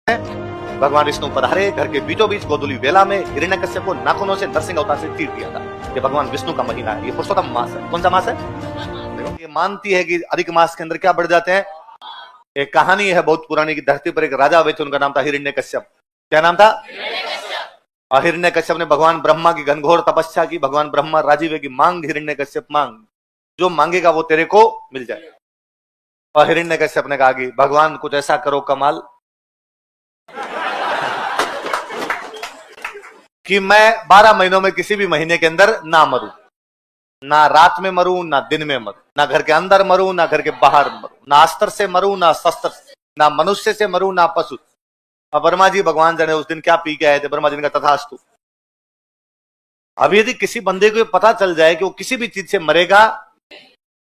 भगवान विष्णु पधारे, घर के बीचों बीच गोधूली वेला में हिरण्यकश्यप को नाखूनों से नरसिंह अवतार से चीर दिया था। ये भगवान विष्णु का महीना है, ये पुरुषोत्तम मास है। कौन सा मास है? देखो, ये मानती है कि अधिक मास के अंदर क्या बढ़ जाते हैं। एक कहानी है बहुत पुरानी की, धरती पर एक राजा हुए थे, उनका नाम था हिरण्यकश्यप। क्या नाम था? और हिरण्यकश्यप ने भगवान ब्रह्मा की घनघोर तपस्या की। भगवान ब्रह्मा राजी हुए कि मांग हिरण्यकश्यप, मांग, जो मांगेगा वो तेरे को मिल जाए। और हिरण्यकश्यप ने कहा कि भगवान कुछ ऐसा करो कमाल कि मैं 12 महीनों में किसी भी महीने के अंदर ना मरूं, ना रात में मरूं, ना दिन में मरूं, ना घर के अंदर मरूं, ना घर के बाहर मरूं, ना अस्त्र से मरूं, ना शस्त्र से, ना मनुष्य से मरूं, ना पशु। अब ब्रह्मा जी भगवान जाने उस दिन क्या पी के आए थे। ब्रह्मा जी ने कहा तथास्तु। अब यदि किसी बंदे को पता चल जाए कि वो किसी भी चीज से मरेगा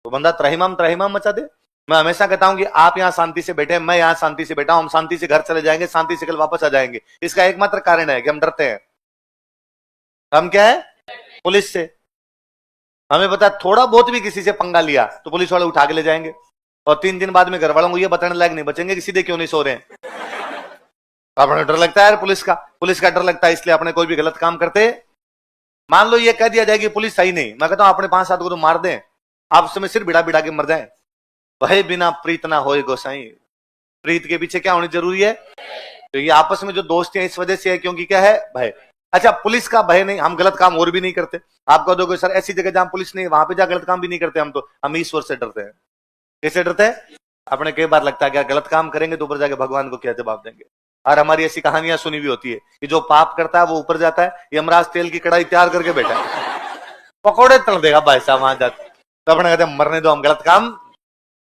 तो बंदा त्रहिमाम त्रहिमाम मचा दे। मैं हमेशा कहता हूं कि आप यहां शांति से बैठे, मैं यहां शांति से बैठा हूं, हम शांति से घर चले जाएंगे, शांति से कल वापस आ जाएंगे। इसका एकमात्र कारण है कि हम डरते हैं। हम क्या है? पुलिस से। हमें पता थोड़ा बहुत भी किसी से पंगा लिया तो पुलिस वाले उठा के ले जाएंगे, और 3 दिन बाद में घर वालों को ये बताने लायक नहीं बचेंगे कि सीधे क्यों नहीं सो रहे हैं। अपने डर लगता है पुलिस का डर लगता है, इसलिए अपने कोई भी गलत काम करते। मान लो ये कह दिया जाए कि पुलिस सही नहीं, मैं कहता हूं अपने 5-7 को तो मार दें, आप समय सिर बिड़ा बिड़ा के मर जाए। वह बिना प्रीत ना होए गोसाई। प्रीत के पीछे क्या होनी जरूरी है? तो ये आपस में जो दोस्ती है इस वजह से है क्योंकि क्या है? भय। अच्छा, पुलिस का भय नहीं, हम गलत काम और भी नहीं करते। आप कह दोगे सर ऐसी जगह जहां पुलिस नहीं, वहां पे जा गलत काम भी नहीं करते हम ईश्वर से डरते हैं। कैसे डरते हैं? अपने कई बार लगता है कि गलत काम करेंगे तो ऊपर जाके भगवान को क्या जवाब देंगे। और हमारी ऐसी कहानियां सुनी भी होती है कि जो पाप करता है वो ऊपर जाता है, यमराज तेल की कढ़ाई तैयार करके बैठा है, पकौड़े तल देगा भाई साहब वहां जाते। तो अपने कहते हैं मरने दो, हम गलत काम।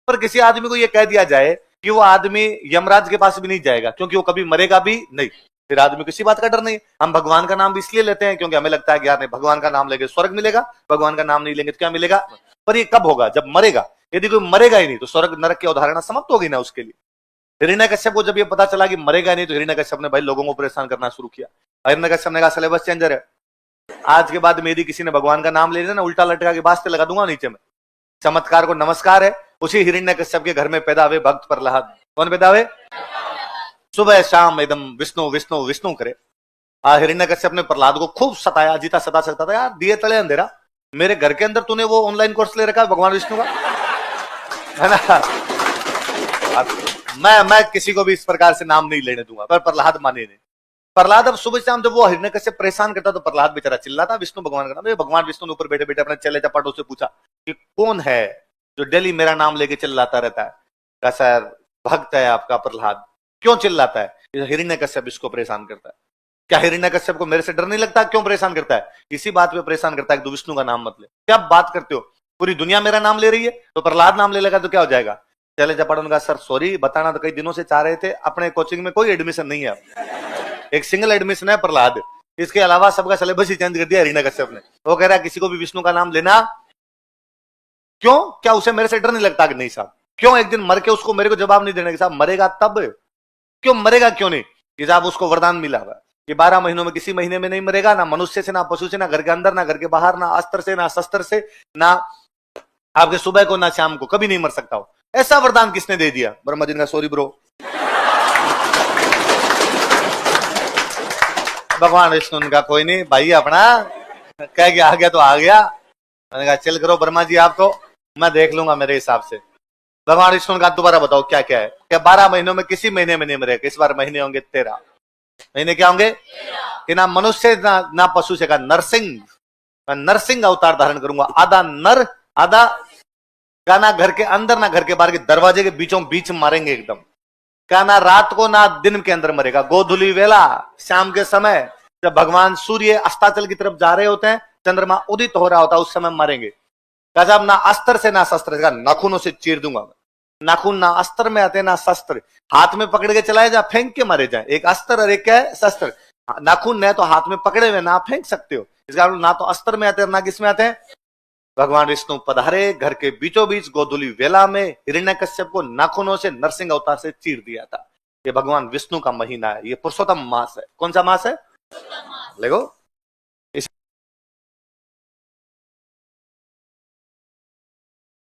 पर किसी आदमी को यह कह दिया जाए कि वो आदमी यमराज के पास भी नहीं जाएगा क्योंकि वो कभी मरेगा भी नहीं, फिर आदमी किसी बात का डर नहीं। हम भगवान का नाम भी इसलिए लेते हैं क्योंकि हमें लगता है कि यार नहीं, भगवान का नाम लेंगे स्वर्ग मिलेगा, भगवान का नाम नहीं लेंगे तो क्या मिलेगा। पर ये कब होगा? जब मरेगा। यदि कोई मरेगा ही नहीं तो स्वर्ग नरक की अवधारणा समाप्त होगी ना उसके लिए। हिरण्यकश्यप को जब ये पता चला कि मरेगा नहीं तो हिरण्यकश्यप ने भाई लोगों को परेशान करना शुरू किया। हिरण्यकश्यप ने कहा सिलेबस चेंजर है, आज के बाद में यदि किसी ने भगवान का नाम ले लिया ना, उल्टा लटका के वास्ते लगा दूंगा नीचे में। चमत्कार को नमस्कार है। उसी हिरण्यकश्यप के घर में पैदा हुए भक्त प्रहलाद। कौन पैदा हुए? सुबह शाम एकदम विष्णु विष्णु विष्णु करे। हिरण्यकश्यप ने प्रहलाद को खूब सताया, जीता सता सकता था। यार दिए तले अंधेरा, मेरे घर के अंदर तूने वो ऑनलाइन कोर्स ले रखा है भगवान विष्णु का, है ना। मैं किसी को भी इस प्रकार से नाम नहीं लेने दूंगा, पर प्रहलाद माने नहीं। प्रहलाद अब सुबह शाम जब वो हिरण्यकश्यप परेशान करता तो प्रहलाद बेचारा चिल्लाता विष्णु भगवान का नाम। भगवान विष्णु ने ऊपर बैठे बैठे अपने चले चपाटों से पूछा कि कौन है जो डेली मेरा नाम लेके चिल्लाता रहता है। कहा सर भक्त है आपका प्रहलाद। क्यों चिल्लाता है? हिरण्यकश्यप इसको परेशान करता है। क्या हिरण्यकश्यप को मेरे से डर नहीं लगता? क्यों परेशान करता है? इसी बात पे परेशान करता है कि तू विष्णु का नाम मत ले। क्या बात करते हो, पूरी दुनिया मेरा नाम ले रही है, तो प्रहलाद नाम ले लेगा तो क्या हो जाएगा। चले चपाटों ने कहा सर सॉरी, बताना तो कई दिनों से चाह रहे थे, अपने कोचिंग में कोई एडमिशन नहीं है, एक सिंगल एडमिशन है प्रहलाद, इसके अलावा सबका सिलेबस ही चेंज कर दिया हिरण्यकश्यप ने। वो कह रहा है किसी को भी विष्णु का नाम लेना। क्यों? क्या उसे मेरे से डर नहीं लगता कि नहीं साहब? क्यों एक दिन मर के उसको मेरे को जवाब नहीं देने के साहब मरेगा तब। क्यों मरेगा क्यों नहीं? कि साहब उसको वरदान मिला हुआ कि 12 महीनों में किसी महीने में नहीं मरेगा, ना मनुष्य से, ना पशु से, ना घर के अंदर, ना घर के बाहर, ना अस्त्र से, ना शस्त्र से, ना आपके सुबह को, ना शाम को, कभी नहीं मर सकता हो। ऐसा वरदान किसने दे दिया? ब्रह्मा जी ने सॉरी ब्रो। भगवान विष्णु का कोई नहीं भाई, अपना कह के आ गया तो आ गया। मैंने कहा चल करो ब्रह्मा जी, आप तो मैं देख लूंगा मेरे हिसाब से। भगवान विष्णु का दोबारा बताओ क्या क्या है? क्या 12 महीनों में किसी महीने में नहीं मरेगा? इस बार महीने होंगे 13 महीने। क्या होंगे? कि ना मनुष्य ना पशु से। का नरसिंह, मैं नरसिंह अवतार धारण करूंगा। आधा नर आधा का, ना घर के अंदर ना घर के बाहर के दरवाजे के बीचों बीच मारेंगे एकदम। क्या ना रात को ना दिन के अंदर मरेगा। गोधूली वेला, शाम के समय जब भगवान सूर्य अस्ताचल की तरफ जा रहे होते हैं, चंद्रमा उदित हो रहा होता है, उस समय मारेंगे। साहब ना अस्त्र से ना शस्त्र से, नाखूनों से चीर दूंगा। नाखून ना अस्त्र में आते ना शस्त्र, हाथ में पकड़ के चलाए जा, फेंक के मारे जाए। एक अस्त्र और एक क्या है? शस्त्र। नाखून न तो हाथ में पकड़े हुए ना फेंक सकते हो, इसका ना तो अस्त्र में आते हैं ना किस में आते हैं। भगवान विष्णु पधारे, घर के बीचों बीच गोधूली वेला में हिरण्यकश्यप को नाखूनों से नरसिंह अवतार से चीर दिया था। ये भगवान विष्णु का महीना है, ये पुरुषोत्तम मास है। कौन सा मास है? देखो